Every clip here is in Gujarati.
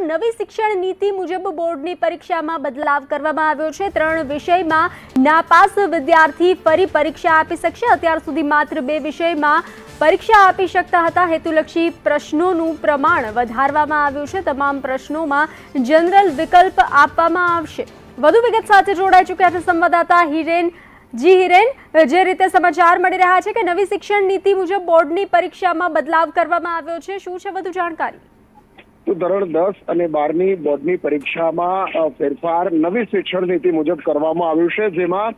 નવી શિક્ષણ નીતિ મુજબ બોર્ડની પરીક્ષામાં બદલાવ કરવામાં આવ્યો છે। 3 વિષયમાં નાપાસ વિદ્યાર્થી ફરી પરીક્ષા આપી શકશે। અત્યાર સુધી માત્ર 2 વિષયમાં પરીક્ષા આપી શકતા હતા। હેતુલક્ષી પ્રશ્નોનું પ્રમાણ વધારવામાં આવ્યું છે। તમામ પ્રશ્નોમાં જનરલ વિકલ્પ આપવામાં આવશે। વધુ વિગત સાથે જોડાઈ ચૂક્યા છે સંવાદદાતા હિરેન। જી હિરેન, જે રીતે સમાચાર મળી રહ્યા છે કે નવી શિક્ષણ નીતિ મુજબ બોર્ડની પરીક્ષામાં બદલાવ કરવામાં આવ્યો છે, શું છે વધુ જાણકારી? તો ધોરણ 10 અને 12ની બોર્ડની પરીક્ષામાં ફેરફાર નવી શિક્ષણ નીતિ મુજબ કરવામાં આવ્યું છે, જેમાં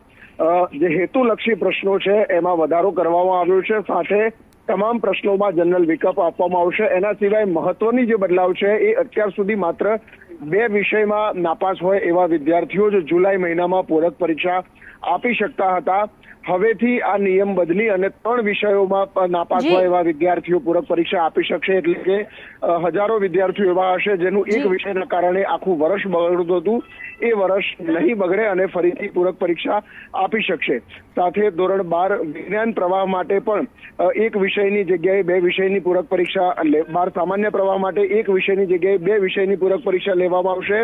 જે હેતુલક્ષી પ્રશ્નો છે એમાં વધારો કરવામાં આવ્યો છે। સાથે તમામ પ્રશ્નોમાં જનરલ વિકલ્પ આપવામાં આવશે। એના સિવાય મહત્વની જે બદલાવ છે એ અત્યાર સુધી માત્ર 2 વિષયમાં નાપાસ હોય એવા વિદ્યાર્થીઓ જ જુલાઈ મહિનામાં પૂરક પરીક્ષા આપી શકતા હતા। હવેથી આ નિયમ બદલી અને 3 વિષયોમાં નાપાસ હોય એવા વિદ્યાર્થીઓ પૂરક પરીક્ષા આપી શકશે। એટલે કે હજારો વિદ્યાર્થીઓ એવા હશે જેનું એક વિષયના કારણે આખું વર્ષ બગડતું હતું, એ વર્ષ નહીં બગડે અને ફરીથી પૂરક પરીક્ષા આપી શકશે। સાથે ધોરણ 12 વિજ્ઞાન પ્રવાહ માટે પણ એક વિષયની જગ્યાએ 2 વિષયની પૂરક પરીક્ષા, 12 સામાન્ય પ્રવાહ માટે એક વિષયની જગ્યાએ 2 વિષયની પૂરક પરીક્ષા લેવામાં આવશે।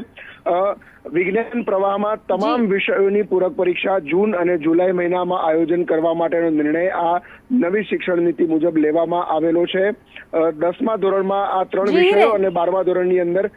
વિજ્ઞાન પ્રવાહમાં તમામ વિષયોની પૂરક પરીક્ષા જૂન અને જુલાઈ મહિનામાં આયોજન કરવા માટેનો નિર્ણય આ નવી શિક્ષણ નીતિ મુજબ લેવામાં આવેલો છે। 10મા ધોરણમાં આ 3 વિષયો અને 12મા ધોરણની અંદર